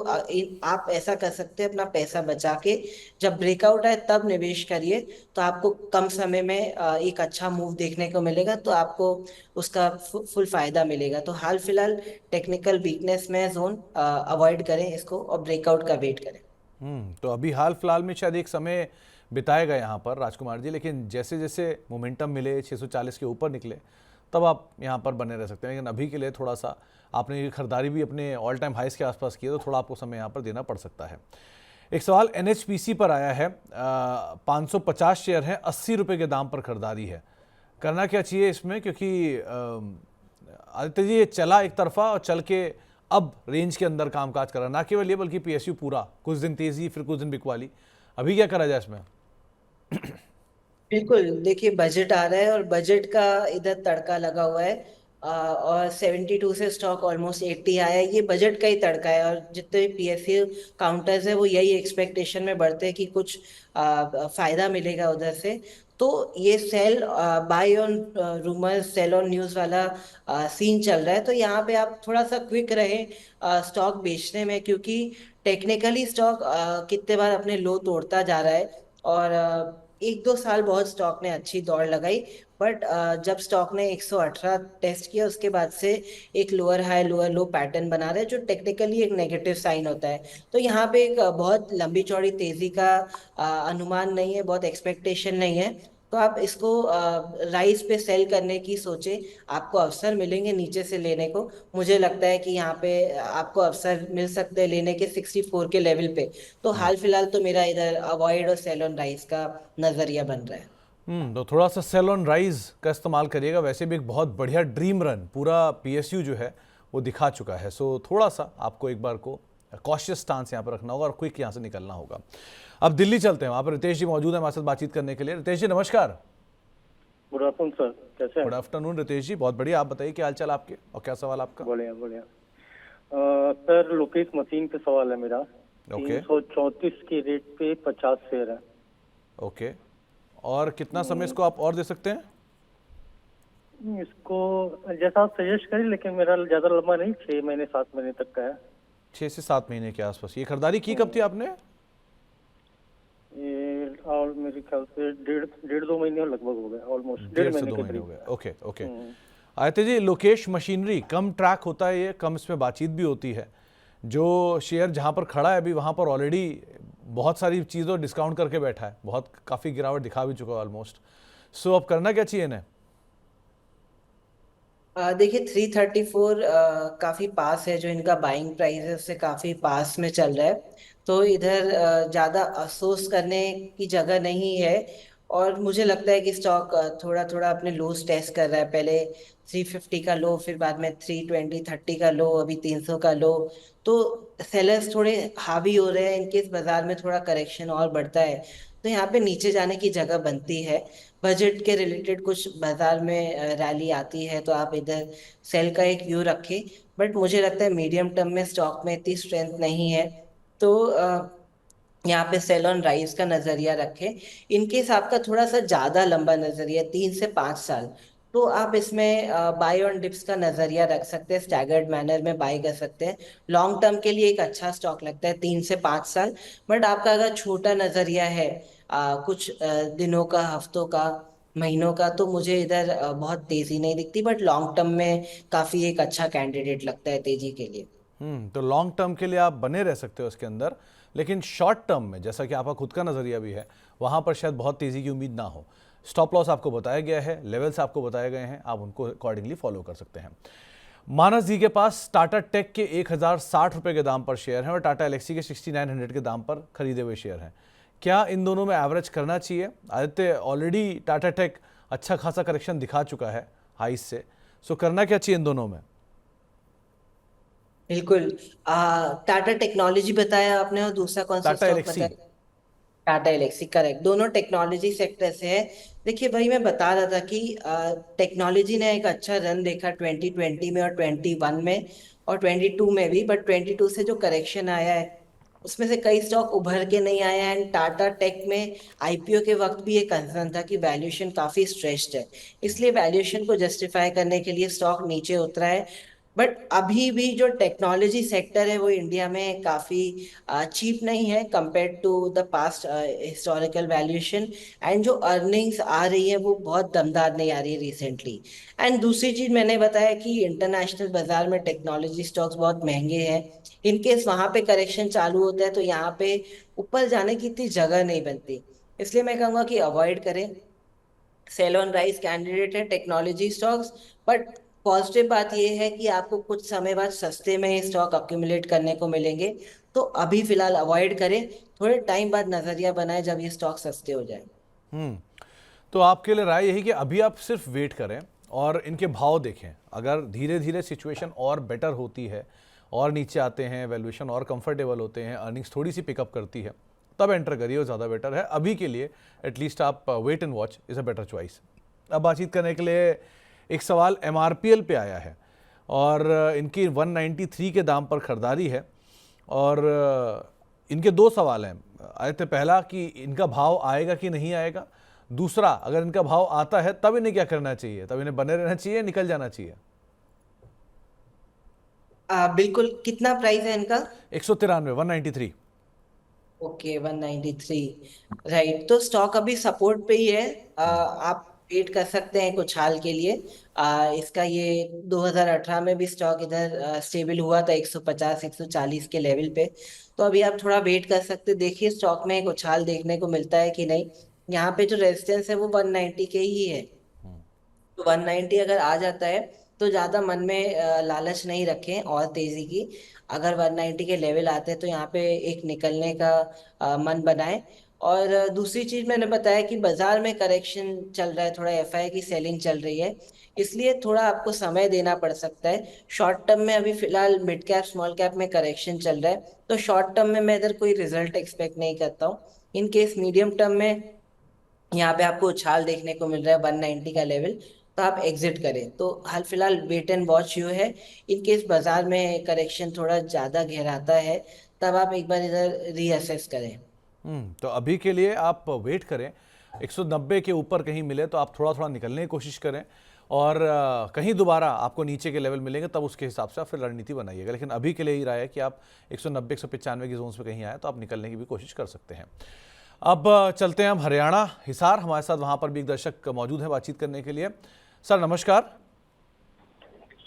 आप ऐसा कर सकते हैं, अपना पैसा बचा के जब ब्रेकआउट आए तब निवेश करिए, तो आपको कम समय में एक अच्छा मूव देखने को मिलेगा, तो आपको उसका फुल फायदा मिलेगा। तो हाल फिलहाल टेक्निकल वीकनेस में जोन अवॉइड करें इसको और ब्रेकआउट का वेट करें। तो अभी हाल फिलहाल में शायद एक समय बिताएगा यहाँ पर राजकुमार जी, लेकिन जैसे जैसे मोमेंटम मिले 640 के ऊपर निकले तब आप यहाँ पर बने रह सकते हैं। लेकिन अभी के लिए थोड़ा सा आपने ये खरीदारी भी अपने ऑल टाइम हाइस के आसपास की है, तो थोड़ा आपको समय यहाँ पर देना पड़ सकता है। एक सवाल एनएचपीसी पर आया है, 550 शेयर हैं, 80 रुपये के दाम पर खरीदारी है, करना क्या चाहिए इसमें? क्योंकि आदित्य जी ये चला एक तरफा और चल के अब रेंज के अंदर कामकाज कर रहा है, ना केवल ये बल्कि पीएसयू पूरा, कुछ दिन तेजी फिर कुछ दिन बिकवाली। अभी क्या करा जाए इसमें? बिल्कुल, देखिए बजट आ रहा है और बजट का इधर तड़का लगा हुआ है। और 72 से स्टॉक ऑलमोस्ट 80 आया है, ये बजट का ही तड़का है। और जितने भी पीएसयू काउंटर्स है वो यही एक्सपेक्टेशन में बढ़ते हैं कि कुछ फायदा मिलेगा उधर से। तो ये sell buy on rumours, sell on news वाला सीन चल रहा है। तो यहाँ पे आप थोड़ा सा क्विक रहे स्टॉक बेचने में, क्योंकि टेक्निकली स्टॉक कितने बार अपने लो तोड़ता जा रहा है। और 1-2 साल बहुत स्टॉक ने अच्छी दौड़ लगाई, बट जब स्टॉक ने 118 टेस्ट किया उसके बाद से एक लोअर हाई लोअर लो पैटर्न बना रहा है, जो टेक्निकली एक नेगेटिव साइन होता है। तो यहाँ पे एक बहुत लंबी चौड़ी तेजी का अनुमान नहीं है, बहुत एक्सपेक्टेशन नहीं है। तो आप इसको राइस पे सेल करने की सोचे, आपको अवसर मिलेंगे नीचे से लेने को। मुझे लगता है कि यहाँ पे आपको अवसर मिल सकते हैं लेने के 64 के लेवल पे। तो हाल फिलहाल तो मेरा इधर अवॉइड और सेल ऑन राइस का नजरिया बन रहा है। तो थोड़ा सा सेल ऑन राइज का इस्तेमाल करिएगा। वैसे भी एक बहुत बढ़िया ड्रीम रन पूरा पीएसयू जो है वो दिखा चुका है, सो थोड़ा सा आपको एक बार को कॉशियस स्टांस यहाँ पर रखना होगा और क्विक यहाँ से निकलना होगा। अब दिल्ली चलते हैं, वहाँ पर रितेश जी मौजूद है हमारे साथ बातचीत करने के लिए। रितेश जी नमस्कार। गुड आफ्टरनून सर, कैसे हैं? गुड आफ्टरनून रितेश जी, बहुत बढ़िया। आप बताइए क्या हाल चाल आपके और क्या सवाल आपका? बढ़िया बढ़िया। सर लोकेश मशीन पे सवाल है मेरा। ओके 334 की रेट पे 50 शेयर है। ओके, और कितना समय इसको आप और दे सकते हैं? इसको जैसा आप सजेस्ट करें, लेकिन मेरा ज्यादा लंबा नहीं, 6 महीने 7 महीने तक का है। 6 से 7 महीने के आसपास। ये खरीदारी की कब थी आपने? ये और मेरे ख्याल से डेढ़ 2 महीने लगभग हो गए, ऑलमोस्ट 1.5 1.5 से महीने 2 के महीने हो करीब। गए। Okay okay. Aditya ji Lokesh machinery कम ट्रैक होता है, ये कम इसमें बातचीत भी होती है। जो शेयर जहाँ पर खड़ा है अभी वहाँ पर ऑलरेडी बहुत सारी चीज़ों डिस्काउंट करके बैठा है, बहुत काफ़ी गिरावट दिखा भी चुका है ऑलमोस्ट। सो अब करना क्या चाहिए इन्हें? देखिए 334 काफी पास है, जो इनका बाइंग प्राइस है उससे काफी पास में चल रहा है। तो इधर ज्यादा अफसोस करने की जगह नहीं है। और मुझे लगता है कि स्टॉक थोड़ा थोड़ा अपने लोस टेस्ट कर रहा है। पहले 350 का लो, फिर बाद में 320-30 का लो, अभी 300 का लो। तो सेलर्स थोड़े हावी हो रहे हैं, इनके इस बाजार में थोड़ा करेक्शन और बढ़ता है तो यहाँ पे नीचे जाने की जगह बनती है। बजट के रिलेटेड कुछ बाजार में रैली आती है तो आप इधर सेल का एक व्यू रखें। बट मुझे लगता है मीडियम टर्म में स्टॉक में इतनी स्ट्रेंथ नहीं है। तो यहाँ पे सेल ऑन राइज का नजरिया रखें। इनकेस आपका थोड़ा सा ज्यादा लंबा नजरिया 3 से 5 साल, तो आप इसमें बाय ऑन डिप्स का नजरिया रख सकते हैं, स्टैगर्ड मैनर में बाय कर सकते हैं। लॉन्ग टर्म के लिए एक अच्छा स्टॉक लगता है 3 से 5 साल। बट आपका अगर छोटा नजरिया है, कुछ दिनों का, हफ्तों का, महीनों का, तो मुझे इधर बहुत तेजी नहीं दिखती। बट लॉन्ग टर्म में काफी एक अच्छा कैंडिडेट लगता है तेजी के लिए। तो लॉन्ग टर्म के लिए आप बने रह सकते हो उसके अंदर, लेकिन शॉर्ट टर्म में जैसा कि आपका खुद का नज़रिया भी है, वहाँ पर शायद बहुत तेज़ी की उम्मीद ना हो। स्टॉप लॉस आपको बताया गया है, लेवल्स आपको बताए गए हैं, आप उनको अकॉर्डिंगली फॉलो कर सकते हैं। मानस जी के पास टाटा टेक के 1060 रुपये के दाम पर शेयर हैं और टाटा एलेक्सी के 6900 के दाम पर खरीदे हुए शेयर हैं। क्या इन दोनों में एवरेज करना चाहिए? आदित्य, ऑलरेडी टाटा टेक अच्छा खासा करेक्शन दिखा चुका है हाइस से, सो करना क्या चाहिए इन दोनों में? बिल्कुल। टाटा टेक्नोलॉजी बताया आपने, और दूसरा कौन सा टाटा स्टॉक एलेक्सी। बताया? टाटा एलेक्सी, करेक्ट। दोनों टेक्नोलॉजी सेक्टर से है। देखिए भाई, मैं बता रहा था कि टेक्नोलॉजी ने एक अच्छा रन देखा 2020 में और 21 में और 22 में भी। बट 22 से जो करेक्शन आया है उसमें से कई स्टॉक उभर के नहीं आया है। एंड टाटा टेक में आईपीओ के वक्त भी ये कंसर्न था कि वैल्यूएशन काफी स्ट्रेच्ड है, इसलिए वैल्यूएशन को जस्टिफाई करने के लिए स्टॉक नीचे उतरा है। बट अभी भी जो टेक्नोलॉजी सेक्टर है वो इंडिया में काफी चीप नहीं है compare to the past historical valuation. And जो अर्निंग्स आ रही है वो बहुत दमदार नहीं आ रही है रिसेंटली। एंड दूसरी चीज मैंने बताया कि इंटरनेशनल बाजार में टेक्नोलॉजी स्टॉक्स बहुत महंगे हैं। इनकेस वहां पे करेक्शन चालू होता है तो यहाँ पे ऊपर जाने की इतनी जगह नहीं बनती। इसलिए मैं कहूंगा कि अवॉइड करें। सेल ऑन राइज कैंडिडेट है टेक्नोलॉजी स्टॉक्स। बट पॉजिटिव बात यह है कि आपको कुछ समय बाद सस्ते में स्टॉक अक्यूमुलेट करने को मिलेंगे। तो अभी फिलहाल अवॉइड करें, थोड़े टाइम बाद नजरिया बनाएं जब ये स्टॉक सस्ते हो जाए। हम्म तो आपके लिए राय यही कि अभी आप सिर्फ वेट करें और इनके भाव देखें। अगर धीरे धीरे सिचुएशन और बेटर होती है और नीचे आते हैं, वैल्यूएशन और कंफर्टेबल होते हैं, अर्निंग्स थोड़ी सी पिकअप करती है, तब एंटर करिए, वो ज़्यादा बेटर है। अभी के लिए एटलीस्ट आप wait and watch is a better choice. अब बातचीत करने के लिए एक सवाल MRPL पे आया है और इनकी 193 के दाम पर खरीदारी है और इनके दो सवाल हैं आदित्य। पहला कि इनका भाव आएगा कि नहीं आएगा, दूसरा अगर इनका भाव आता है तब इन्हें क्या करना चाहिए, तब इन्हें बने रहना चाहिए, निकल जाना चाहिए? बिल्कुल। कितना प्राइस है इनका? 193, 193। ओके, 193। राइट, तो स्टॉक अभी सपोर्ट पे ही है। आप वेट कर सकते हैं कुछ हाल के लिए। इसका ये 2018 में भी स्टॉक इधर स्टेबल हुआ था 150 140 के लेवल पे। तो अभी आप थोड़ा वेट कर सकते, देखिए स्टॉक में एक उछाल देखने को मिलता है कि नहीं। यहाँ पे जो रेजिस्टेंस है वो 190 के ही है। तो 190 अगर आ जाता है तो ज्यादा मन में लालच नहीं रखें और तेजी की। अगर 190 के लेवल आते हैं तो यहाँ पे एक निकलने का मन बनाए। और दूसरी चीज मैंने बताया कि बाजार में करेक्शन चल रहा है, थोड़ा एफआई की सेलिंग चल रही है, इसलिए थोड़ा आपको समय देना पड़ सकता है। शॉर्ट टर्म में अभी फिलहाल मिड कैप स्मॉल कैप में करेक्शन चल रहा है, तो शॉर्ट टर्म में मैं इधर कोई रिजल्ट एक्सपेक्ट नहीं करता हूँ। इन केस मीडियम टर्म में यहाँ पे आपको उछाल देखने को मिल रहा है 190 का लेवल, तो आप एग्जिट करें। तो हाल फिलहाल वेट एंड वॉच यू है। इन केस बाजार में करेक्शन थोड़ा ज्यादा गहराता है तब आप एक बार इधर रीअसेस करें। तो अभी के लिए आप वेट करें, 190 के ऊपर कहीं मिले तो आप थोड़ा थोड़ा निकलने की कोशिश करें और कहीं दोबारा आपको नीचे के लेवल मिलेंगे तब उसके हिसाब से आप फिर रणनीति बनाइएगा। लेकिन अभी के लिए ही राय है कि आप 190 195 की जोन पे कहीं आए तो आप निकलने की भी कोशिश कर सकते हैं। अब चलते हैं हम हरियाणा, हिसार। हमारे साथ वहाँ पर भी एक दर्शक मौजूद है बातचीत करने के लिए। सर नमस्कार।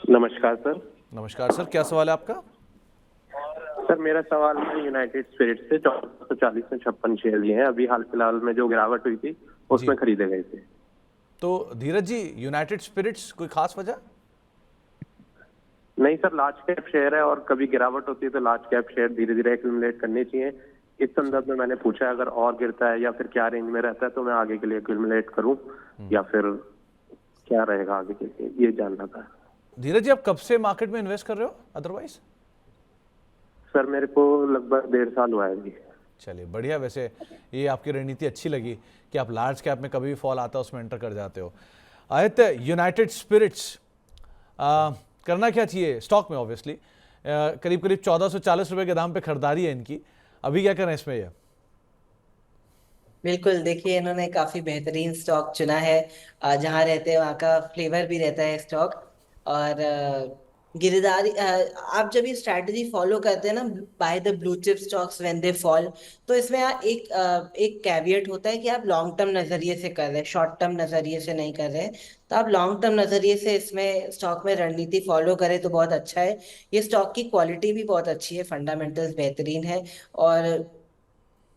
नमस्कार सर। नमस्कार सर, क्या सवाल है आपका? सर मेरा सवाल है यूनाइटेड स्पिरिट्स से 1440 में 56 शेयर लिए हैं, अभी हाल फिलहाल में जो गिरावट हुई थी उसमें खरीदे गए थे। तो धीरज जी, यूनाइटेड स्पिरिट्स कोई खास वजह? नहीं सर, लार्ज कैप शेयर है और कभी गिरावट होती है तो लार्ज कैप शेयर धीरे धीरे एक्यूमुलेट करनी चाहिए। इस संदर्भ में मैंने पूछा अगर और गिरता है या फिर क्या रेंज में रहता है तो मैं आगे के लिए एक्यूमुलेट करूं या फिर क्या रहेगा आगे के लिए, ये जानना था। धीरज जी, आप कब से मार्केट में इन्वेस्ट कर रहे हो अदरवाइज? सर मेरे को लगभग 1.5 साल हुआ है जी। चलिए बढ़िया। वैसे ये आपकी रणनीति अच्छी लगी कि आप लार्ज कैप में कभी भी फॉल आता है उसमें एंटर कर जाते हो। आदित्य, यूनाइटेड स्पिरिट्स करना क्या चाहिए स्टॉक में? ऑब्वियसली करीब करीब 1440 रुपए के दाम पे खरीदारी है इनकी, अभी क्या करें इसमें? ये बिल्कुल, देखिए इन्होंने काफी बेहतरीन स्टॉक चुना है। जहाँ रहते हैं वहाँ का फ्लेवर भी रहता है स्टॉक। और गिरदारी आप जब ये स्ट्रैटेजी फॉलो करते हैं ना, by the blue chip stocks when they fall, तो इसमें एक कैविएट होता है कि आप लॉन्ग टर्म नजरिए से कर रहे हैं, शॉर्ट टर्म नजरिए से नहीं कर रहे हैं। तो आप लॉन्ग टर्म नजरिए से इसमें स्टॉक में रणनीति फॉलो करें तो बहुत अच्छा है। ये स्टॉक की क्वालिटी भी बहुत अच्छी है, फंडामेंटल्स बेहतरीन है। और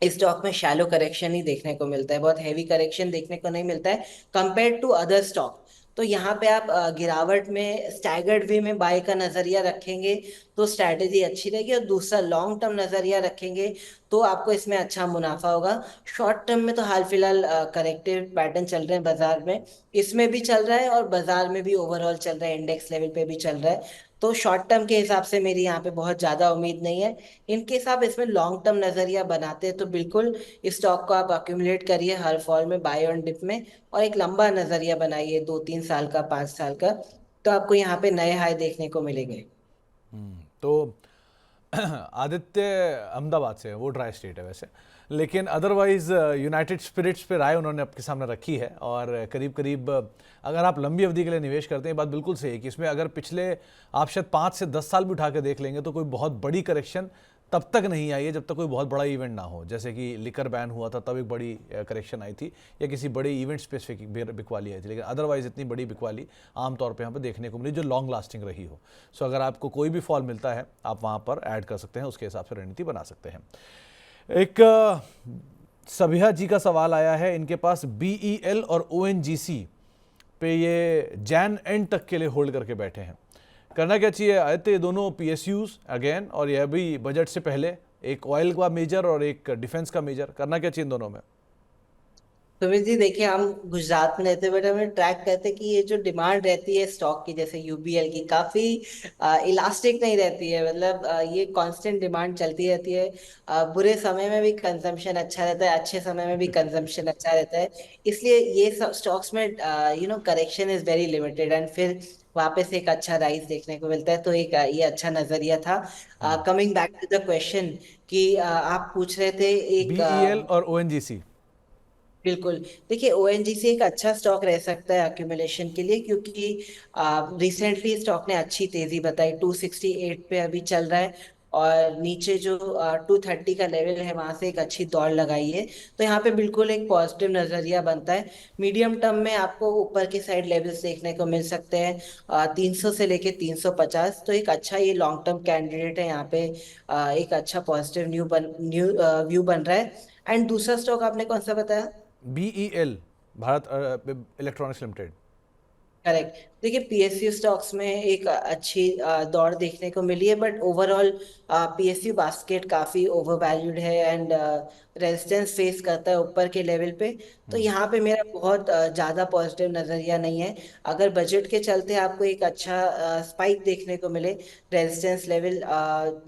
इस स्टॉक में शैलो करेक्शन ही देखने को मिलता है, बहुत हैवी करेक्शन देखने को नहीं मिलता है कंपेयर टू अदर स्टॉक। तो यहाँ पे आप गिरावट में स्टैगर्ड वे में बाय का नजरिया रखेंगे तो स्ट्रैटेजी अच्छी रहेगी, और दूसरा लॉन्ग टर्म नजरिया रखेंगे तो आपको इसमें अच्छा मुनाफा होगा। शॉर्ट टर्म में तो हाल फिलहाल करेक्टिव पैटर्न चल रहे हैं बाजार में, इसमें भी चल रहा है और बाजार में भी ओवरऑल चल रहा है, इंडेक्स लेवल पे भी चल रहा है। तो शॉर्ट टर्म के हिसाब से मेरी यहाँ पे बहुत ज्यादा उम्मीद नहीं है। इनकेस आप इसमें लॉन्ग टर्म नजरिया बनाते हैं तो बिल्कुल इस स्टॉक को आप अक्यूमुलेट करिए हर फॉल में, बाय ऑन डिप में, और एक लंबा नजरिया बनाइए 2-3 साल का, 5 साल का, तो आपको यहाँ पे नए हाई देखने को मिलेंगे। तो आदित्य अहमदाबाद से है, वो ड्राई स्टेट है वैसे, लेकिन अदरवाइज यूनाइटेड स्पिरिट्स पे राय उन्होंने आपके सामने रखी है। और करीब करीब अगर आप लंबी अवधि के लिए निवेश करते हैं, बात बिल्कुल सही है कि इसमें अगर पिछले आप शायद 5 से 10 साल भी उठा के देख लेंगे तो कोई बहुत बड़ी करेक्शन तब तक नहीं आई है जब तक कोई बहुत बड़ा इवेंट ना हो। जैसे कि लिकर बैन हुआ था तब एक बड़ी करेक्शन आई थी, या किसी बड़े इवेंट स्पेसिफिक बिकवाली आई थी, लेकिन अदरवाइज इतनी बड़ी बिकवाली आमतौर पे यहाँ पे देखने को मिली जो लॉन्ग लास्टिंग रही हो। सो अगर आपको कोई भी फॉल मिलता है आप वहाँ पर ऐड कर सकते हैं, उसके हिसाब से रणनीति बना सकते हैं। एक सबिहा जी का सवाल आया है, इनके पास BEL और ONGC पे ये जैन एंड तक के लिए होल्ड करके बैठे हैं, करना क्या चाहिए आदित्य? ये दोनों PSUs अगेन, और यह भी बजट से पहले, एक ऑयल का मेजर और एक डिफेंस का मेजर, करना क्या चाहिए इन दोनों में? सुमित जी, देखिए हम गुजरात में रहते बट हमें ट्रैक करते कि ये जो डिमांड रहती है स्टॉक की, जैसे UBL की, काफी इलास्टिक नहीं रहती है। मतलब ये कांस्टेंट डिमांड चलती रहती है। बुरे समय में भी कंजम्पशन अच्छा रहता है, अच्छे समय में भी कंजम्पशन अच्छा रहता है। इसलिए ये सब स्टॉक्स में correction is very limited and फिर वापस एक अच्छा राइज देखने को मिलता है। तो एक ये अच्छा नजरिया था। Coming back to the question कि आप पूछ रहे थे एक BEL और ONGC। बिल्कुल। देखिए ONGC एक अच्छा स्टॉक रह सकता है अक्यूमुलेशन के लिए, क्योंकि रिसेंटली स्टॉक ने अच्छी तेजी बताई, 268 पे अभी चल रहा है, और नीचे जो 230 का लेवल है वहां से एक अच्छी दौड़ लगाई है। तो यहाँ पे बिल्कुल एक पॉजिटिव नजरिया बनता है। मीडियम टर्म में आपको ऊपर के साइड लेवल्स देखने को मिल सकते हैं, 300 से लेके 350। तो एक अच्छा ये लॉन्ग टर्म कैंडिडेट है यहाँ पे। एक अच्छा पॉजिटिव न्यू व्यू बन रहा है। एंड दूसरा स्टॉक आपने कौन सा बताया? BEL, Bharat electronics limited. Correct. देखिए PSU स्टॉक्स में एक अच्छी दौड़ देखने को मिली है, बट ओवरऑल PSU बास्केट काफी ओवर वैल्यूड है एंड रेजिस्टेंस फेस करता है ऊपर के लेवल पे। तो यहाँ पे मेरा बहुत ज्यादा पॉजिटिव नजरिया नहीं है। अगर बजट के चलते आपको एक अच्छा स्पाइक देखने को मिले, रेजिस्टेंस लेवल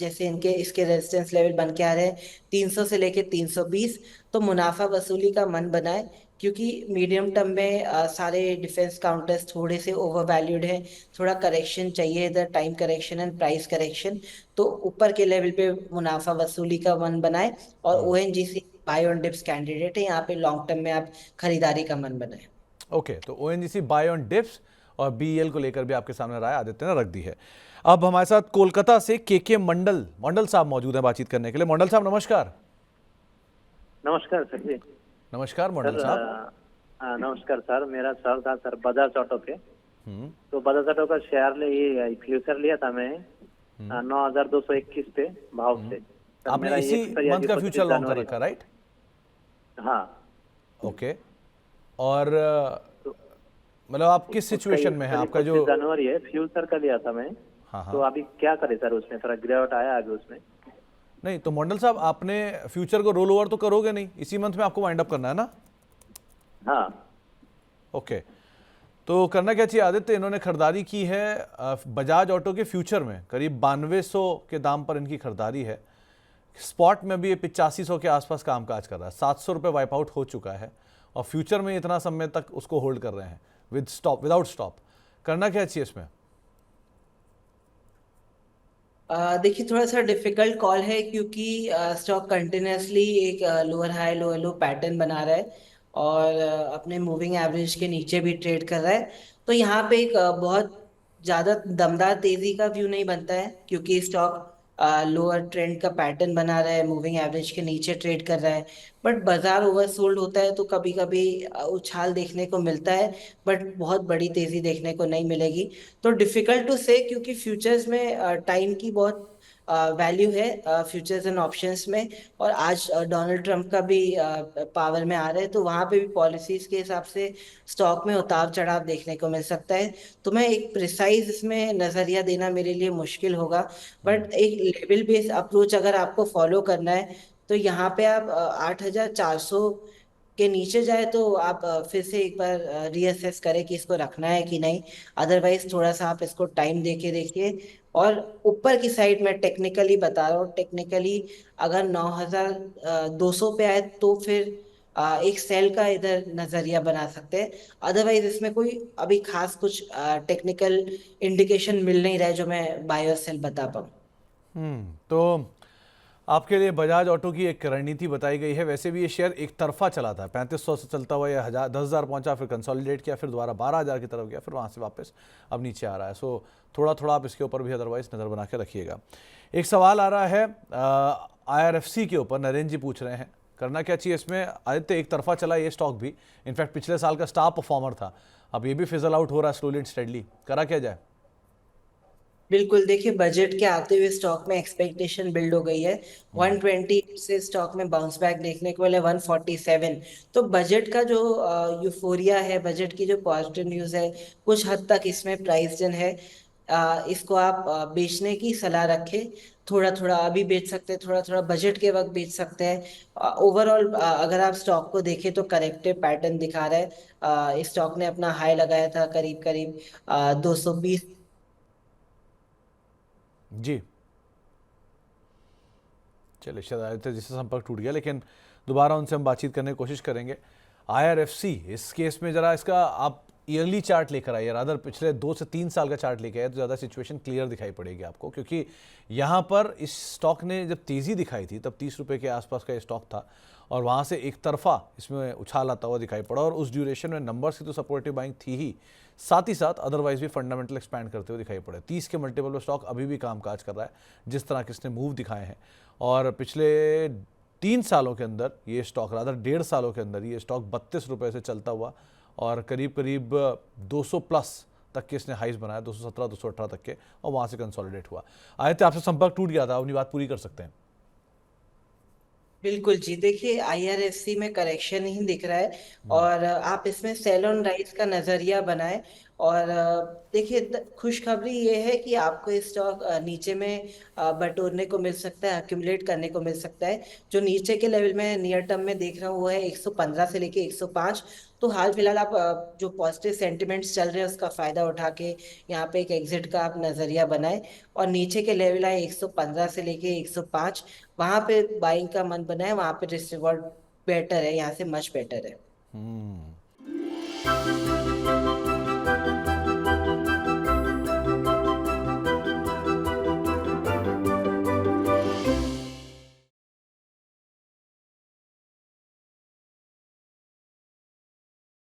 जैसे इनके इसके रेजिस्टेंस लेवल बन के आ रहे हैं 300 से लेके 320, तो मुनाफा वसूली का मन बनाए, क्योंकि मीडियम टर्म में सारे डिफेंस काउंटर्स थोड़े से ओवर वैल्यूड हैं। थोड़ा करेक्शन चाहिए इधर, time correction and price correction. तो ऊपर के लेवल पे मुनाफा वसूली का मन बनाए, और ONGC buy on dips candidate है यहाँ पे, लॉन्ग टर्म में आप खरीदारी का मन बनाए। ओके, तो ONGC बाय ऑन डिप्स और BEL को लेकर भी आपके सामने राय आदित्य ने रख दी है। अब हमारे साथ कोलकाता से KK मंडल साहब मौजूद हैं बातचीत करने के लिए। मंडल साहब नमस्कार। नमस्कार सर जी। नमस्कार मंडल साहब। नमस्कार सर, मेरा सवाल था सर बजाज ऑटो पे। तो बजाज ऑटो का शेयर ये फ्यूचर लिया था मैं 9,221 पे भाव से। सर, आपने मेरा इसी ये खरीदा मंथ का 25 फ्यूचर लॉन्ग कर जनवरी रखा, राइट? हाँ। ओके, और मतलब आप किस सिचुएशन में है? आपका जो 25 जनवरी है, फ्यूचर का लिया था मैं। हाँ तो हाँ। अभी क्या करें सर, उसमें थोड़ा गिरावट आया अभी उसमें। नहीं तो मंडल साहब, आपने फ्यूचर को रोल ओवर तो करोगे नहीं, इसी मंथ में आपको वाइंड अप करना है ना? हाँ ओके, तो करना क्या चाहिए आदित्य, इन्होंने खरीदारी की है बजाज ऑटो के फ्यूचर में करीब 9200 के दाम पर इनकी खरीदारी है। स्पॉट में भी ये 8500 के आसपास कामकाज कर रहा है, 700 रुपये वाइप आउट हो चुका है और फ्यूचर में इतना समय तक उसको होल्ड कर रहे हैं विदाउट स्टॉप। करना क्या चाहिए इसमें? देखिए थोड़ा सा डिफिकल्ट कॉल है क्योंकि स्टॉक कंटिन्यूसली एक लोअर लो पैटर्न बना रहा है और अपने मूविंग एवरेज के नीचे भी ट्रेड कर रहा है। तो यहाँ पे एक बहुत ज़्यादा दमदार तेजी का व्यू नहीं बनता है क्योंकि स्टॉक लोअर ट्रेंड का पैटर्न बना रहा है, मूविंग एवरेज के नीचे ट्रेड कर रहा है। बट बाजार ओवरसोल्ड होता है तो कभी कभी उछाल देखने को मिलता है, बट बहुत बड़ी तेजी देखने को नहीं मिलेगी। तो डिफिकल्ट टू से क्योंकि फ्यूचर्स में टाइम की बहुत वैल्यू है, फ्यूचर्स एंड ऑप्शंस में। और आज डोनाल्ड ट्रंप का भी पावर में आ रहा है तो वहां पे भी पॉलिसीज के हिसाब से स्टॉक में उतार चढ़ाव देखने को मिल सकता है। तो मैं एक प्रिसाइज इसमें नजरिया देना मेरे लिए मुश्किल होगा। बट एक लेवल बेस्ड अप्रोच अगर आपको फॉलो करना है तो यहाँ पे आप 8400 के नीचे जाए तो आप फिर से एक बार रीअसेस करें कि इसको रखना है कि नहीं। अदरवाइज थोड़ा सा आप इसको टाइम देके देखिए। और ऊपर की साइड में टेक्निकली बता रहा हूँ, टेक्निकली अगर 9200 पे आए तो फिर एक सेल का इधर नजरिया बना सकते हैं। अदरवाइज इसमें कोई अभी खास कुछ टेक्निकल इंडिकेशन मिल नहीं रहा है जो मैं बाय और सेल बता पाऊँ। तो आपके लिए बजाज ऑटो की एक रणनीति बताई गई है। वैसे भी ये शेयर एक तरफा चला था, 3500 से चलता हुआ ये 10,000 पहुंचा, फिर कंसोलिडेट किया, फिर दोबारा 12,000 की तरफ गया, फिर वहां से वापस अब नीचे आ रहा है। सो थोड़ा थोड़ा आप इसके ऊपर भी अदरवाइज नज़र बना के रखिएगा। एक सवाल आ रहा है IRFC के ऊपर, नरेंद्र जी पूछ रहे हैं करना क्या चाहिए इसमें। आदित्य, एक तरफा चला ये स्टॉक भी, इनफैक्ट पिछले साल का स्टार परफॉर्मर था, अब ये भी फिजल आउट हो रहा है स्लोली एंड स्टेडली। करा क्या जाए? बिल्कुल, देखिए बजट के आते हुए स्टॉक में एक्सपेक्टेशन बिल्ड हो गई है। 120 से स्टॉक में बाउंस बैक देखने को मिले 147। तो बजट का जो यूफोरिया है, बजट की जो पॉजिटिव न्यूज है, कुछ हद तक इसमें प्राइस्ड इन है। इसको आप बेचने की सलाह रखें। थोड़ा थोड़ा अभी बेच सकते हैं, थोड़ा थोड़ा बजट के वक्त बेच सकते हैं। ओवरऑल अगर आप स्टॉक को देखें तो करेक्टिव पैटर्न दिखा रहा है। इस स्टॉक ने अपना हाई लगाया था करीब करीब 220। जी चलिए, शायद आदित्य जिससे संपर्क टूट गया, लेकिन दोबारा उनसे हम बातचीत करने की कोशिश करेंगे। IRFC, इस केस में जरा इसका आप ईयरली चार्ट लेकर आइए, रादर पिछले 2 से 3 साल का चार्ट लेकर आए तो ज़्यादा सिचुएशन क्लियर दिखाई पड़ेगी आपको। क्योंकि यहाँ पर इस स्टॉक ने जब तेज़ी दिखाई थी तब 30 रुपये के आसपास का ये स्टॉक था और वहाँ से एक तरफा इसमें उछाल आता हुआ दिखाई पड़ा और उस ड्यूरेशन में नंबर्स की तो सपोर्टिव बाइंग थी ही, साथ ही साथ अदरवाइज भी फंडामेंटल एक्सपैंड करते हुए दिखाई पड़े। 30 के मल्टीपल पर स्टॉक अभी भी कामकाज कर रहा है जिस तरह के इसने मूव दिखाए हैं। और पिछले 3 सालों के अंदर ये स्टॉक, रादर 1.5 सालों के अंदर ये स्टॉक 32 रुपये से चलता हुआ और करीब करीब 200 प्लस तक के इसने हाइज बनाया, 217 218 तक के, और वहाँ से कंसोलिडेट हुआ। आदित्य, आपसे संपर्क टूट गया था, अपनी बात पूरी कर सकते हैं। बिल्कुल जी, देखिए IRFC में करेक्शन ही दिख रहा है और आप इसमें सेल ऑन राइज का नजरिया बनाएं। और देखिए खुशखबरी ये है कि आपको ये स्टॉक नीचे में बटोरने को मिल सकता है, अक्यूमुलेट करने को मिल सकता है। जो नीचे के लेवल में नियर टर्म में देख रहा हूँ वो है 115 से लेके 105। तो हाल फिलहाल आप जो पॉजिटिव सेंटिमेंट्स चल रहे हैं उसका फायदा उठा के यहाँ पे एक एग्जिट का आप नजरिया बनाएं। और नीचे के लेवल आए 115 से लेके 105, वहां पे बाइंग का मन बनाए, वहां पे रिस्क रिवॉर्ड बेटर है, यहाँ से मच बेटर है।